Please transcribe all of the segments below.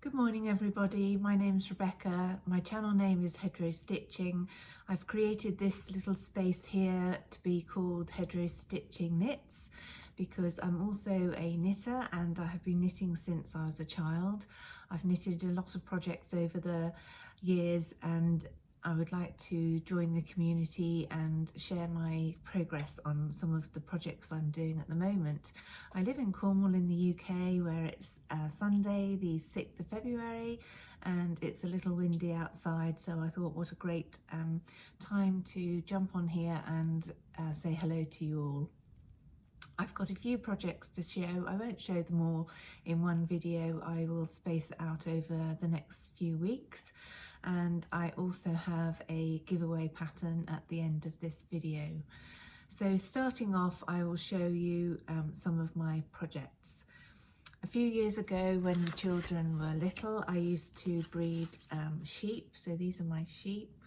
Good morning everybody, my name's Rebecca. My channel name is Hedgerow Stitching. I've created this little space here to be called Hedgerow Stitching Knits because I'm also a knitter and I have been knitting since I was a child. I've knitted a lot of projects over the years and I would like to join the community and share my progress on some of the projects I'm doing at the moment. I live in Cornwall in the UK where it's Sunday the 6th of February and it's a little windy outside, so I thought what a great time to jump on here and say hello to you all. I've got a few projects to show. I won't show them all in one video. I will space it out over the next few weeks. And I also have a giveaway pattern at the end of this video. So starting off, I will show you some of my projects. A few years ago when the children were little, I used to breed sheep. So these are my sheep,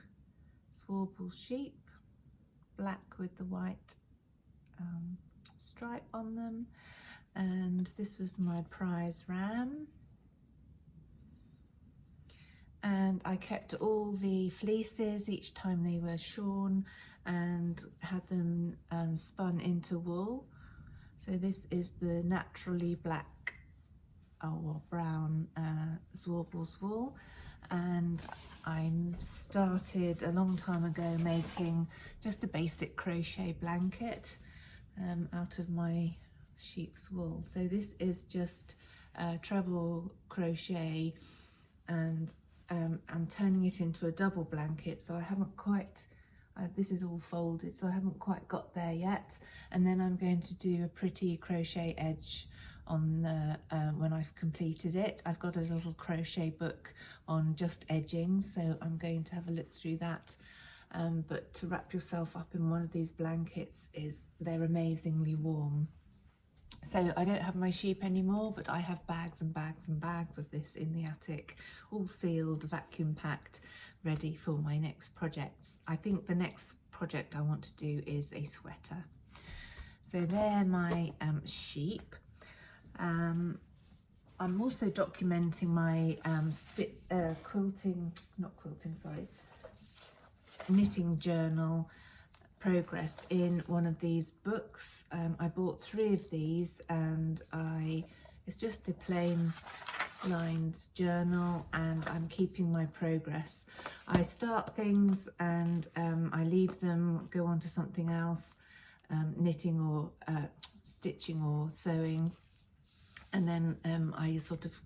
Swarble sheep, black with the white stripe on them, and this was my prize ram, and I kept all the fleeces each time they were shorn and had them spun into wool. So this is the naturally black or brown Swarble's wool, and I started a long time ago making just a basic crochet blanket out of my sheep's wool. So this is just treble crochet, and I'm turning it into a double blanket, so I haven't quite, this is all folded, so I haven't quite got there yet. And then I'm going to do a pretty crochet edge on the when I've completed it. I've got a little crochet book on just edging, so I'm going to have a look through that. But to wrap yourself up in one of these blankets they're amazingly warm. So I don't have my sheep anymore, but I have bags and bags and bags of this in the attic, all sealed, vacuum packed, ready for my next projects. I think the next project I want to do is a sweater. So they're my sheep. I'm also documenting my knitting journal progress in one of these books. I bought 3 of these, and it's just a plain lined journal, and I'm keeping my progress. I start things and I leave them, go on to something else, knitting or stitching or sewing, and then I sort of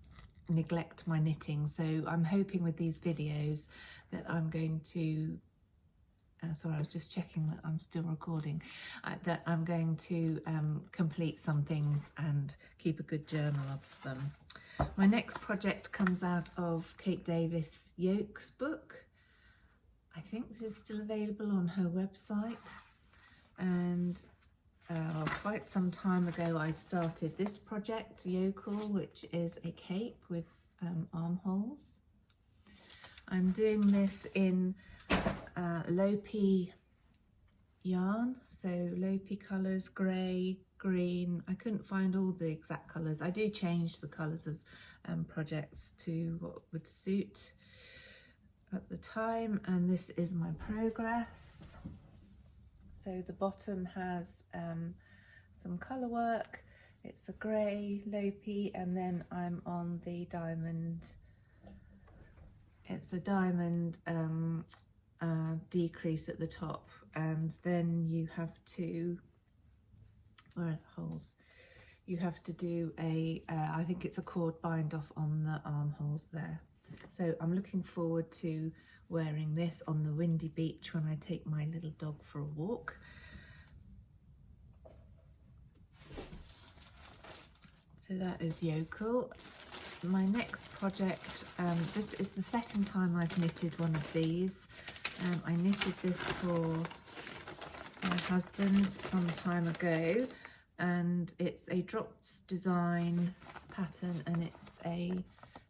neglect my knitting. So I'm hoping with these videos that I'm going to sorry, I was just checking that I'm still recording, that I'm going to complete some things and keep a good journal of them. My next project comes out of Kate Davis Yoke's book. I think this is still available on her website, and quite some time ago I started this project, Yokel, which is a cape with armholes. I'm doing this in Lopi yarn, so Lopi colours, grey, green. I couldn't find all the exact colours. I do change the colours of projects to what would suit at the time, and this is my progress. So the bottom has some colour work. It's a grey Lopi, and then I'm on the diamond. It's a diamond decrease at the top, and then you have to, where are the holes? You have to do a, I think it's a cord bind off on the armholes there. So I'm looking forward to wearing this on the windy beach when I take my little dog for a walk. So that is Yokel. My next project, this is the second time I've knitted one of these. I knitted this for my husband some time ago, and it's a drops design pattern, and it's a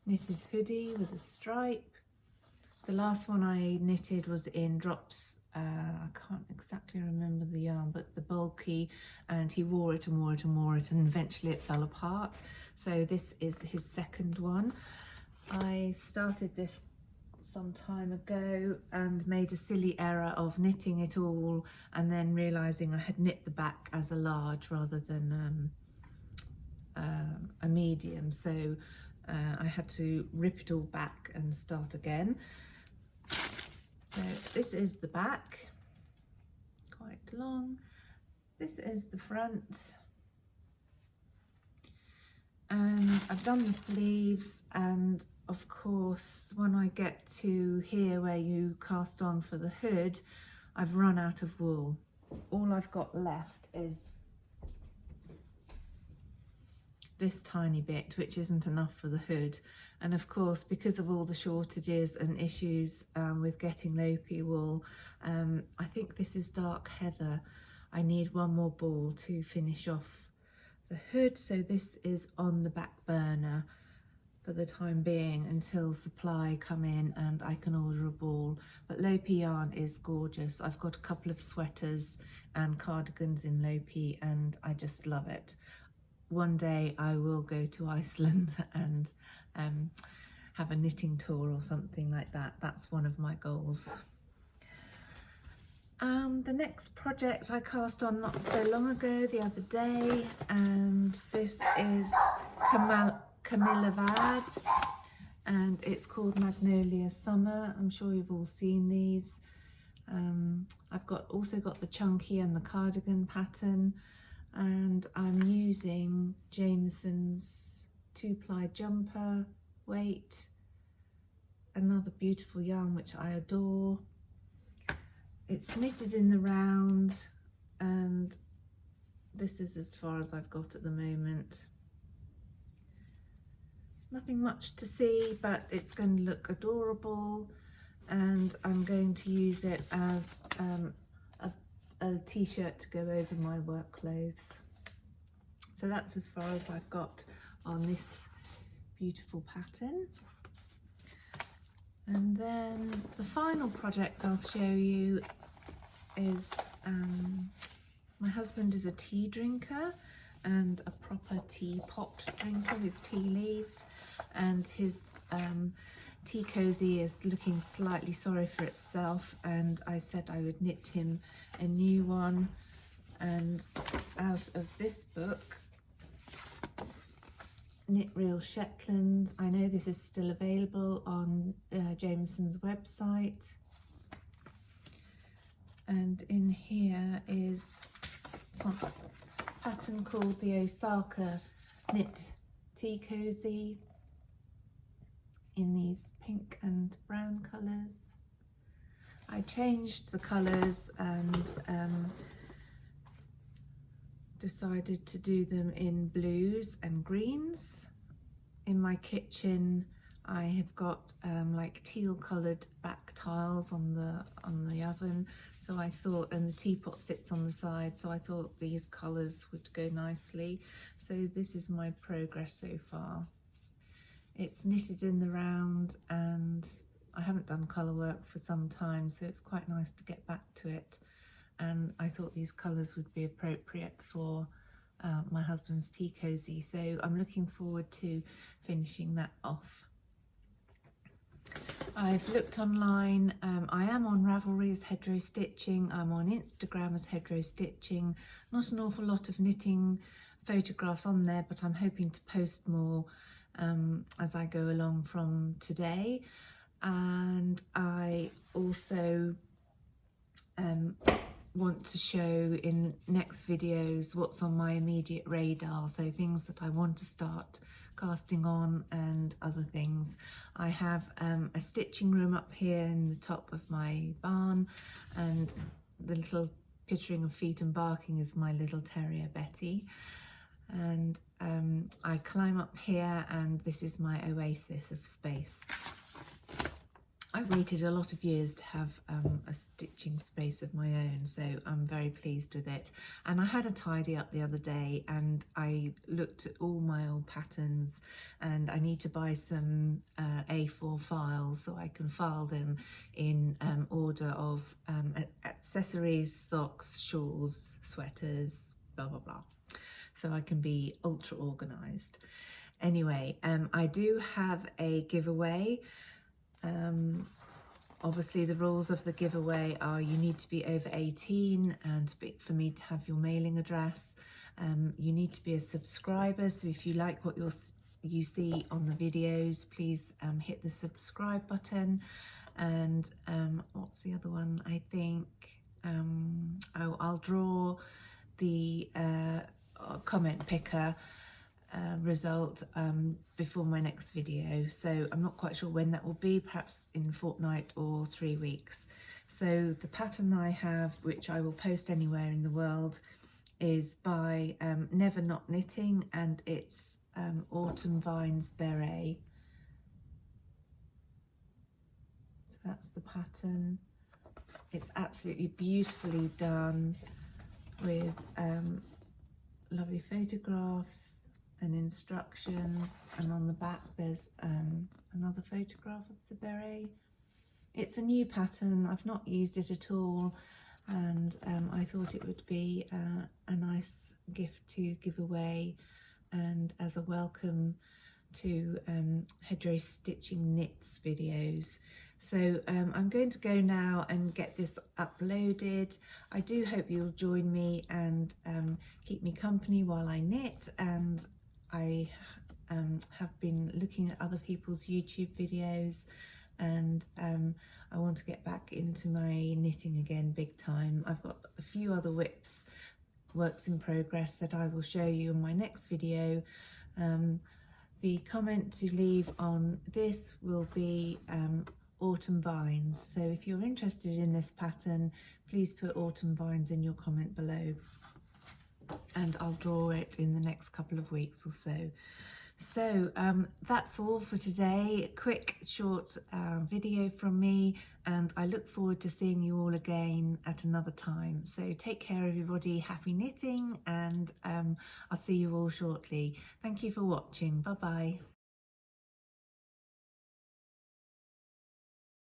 knitted hoodie with a stripe. The last one I knitted was in drops, I can't exactly remember the yarn, but the bulky, and he wore it and wore it and wore it, and eventually it fell apart. So this is his second one. I started this some time ago and made a silly error of knitting it all and then realizing I had knit the back as a large rather than a medium, so I had to rip it all back and start again. So this is the back, quite long. This is the front, and I've done the sleeves, and of course when I get to here where you cast on for the hood, I've run out of wool. All I've got left is this tiny bit, which isn't enough for the hood. And of course, because of all the shortages and issues with getting Lopi wool, I think this is dark heather. I need one more ball to finish off the hood, so this is on the back burner for the time being until supply come in and I can order a ball. But Lopi yarn is gorgeous. I've got a couple of sweaters and cardigans in Lopi and I just love it. One day I will go to Iceland and have a knitting tour or something like that. That's one of my goals. The next project I cast on not so long ago, the other day, and this is Camilla Vad, and it's called Magnolia Summer. I'm sure you've all seen these. I've also got the chunky and the cardigan pattern, and I'm using Jameson's 2-ply jumper weight, another beautiful yarn which I adore. It's knitted in the round, and this is as far as I've got at the moment. Nothing much to see, but it's going to look adorable, and I'm going to use it as a t-shirt to go over my work clothes. So that's as far as I've got on this beautiful pattern. And then the final project I'll show you is, my husband is a tea drinker and a proper teapot drinker with tea leaves, and his tea cozy is looking slightly sorry for itself, and I said I would knit him a new one. And out of this book, Knit Real Shetland, I know this is still available on Jameson's website, and in here is some pattern called the Osaka Knit Tea Cozy in these pink and brown colours. I changed the colours and decided to do them in blues and greens. In my kitchen I have got like teal coloured back tiles on the oven, so I thought, and the teapot sits on the side, so I thought these colours would go nicely. So this is my progress so far. It's knitted in the round, and I haven't done colour work for some time, so it's quite nice to get back to it. And I thought these colours would be appropriate for my husband's tea cozy, so I'm looking forward to finishing that off. I've looked online. I am on Ravelry as Hedgerow Stitching. I'm on Instagram as Hedgerow Stitching. Not an awful lot of knitting photographs on there, but I'm hoping to post more as I go along from today. And I also want to show in next videos what's on my immediate radar, so things that I want to start casting on and other things. I have a stitching room up here in the top of my barn, and the little pittering of feet and barking is my little terrier Betty. And I climb up here, and this is my oasis of space. I waited a lot of years to have a stitching space of my own, so I'm very pleased with it. And I had a tidy up the other day, and I looked at all my old patterns, and I need to buy some A4 files so I can file them in order of accessories, socks, shawls, sweaters, blah blah blah, so I can be ultra organised. Anyway, I do have a giveaway. Obviously the rules of the giveaway are you need to be over 18 and for me to have your mailing address. You need to be a subscriber, so if you like what you see on the videos, please hit the subscribe button. And what's the other one? I think I'll draw the comment picker result before my next video, so I'm not quite sure when that will be, perhaps in a fortnight or 3 weeks. So the pattern I have, which I will post anywhere in the world, is by Never Not Knitting, and it's Autumn Vines Beret. So that's the pattern. It's absolutely beautifully done with lovely photographs and instructions, and on the back there's another photograph of the beret. It's a new pattern, I've not used it at all, and I thought it would be a nice gift to give away and as a welcome to Hedgerow Stitching Knits videos. So I'm going to go now and get this uploaded. I do hope you'll join me and keep me company while I knit, and I have been looking at other people's YouTube videos, and I want to get back into my knitting again big time. I've got a few other whips, works in progress, that I will show you in my next video. The comment to leave on this will be Autumn Vines. So if you're interested in this pattern, please put Autumn Vines in your comment below, and I'll draw it in the next couple of weeks or so. So that's all for today. A quick short video from me, and I look forward to seeing you all again at another time. So take care everybody, happy knitting, and I'll see you all shortly. Thank you for watching. Bye bye.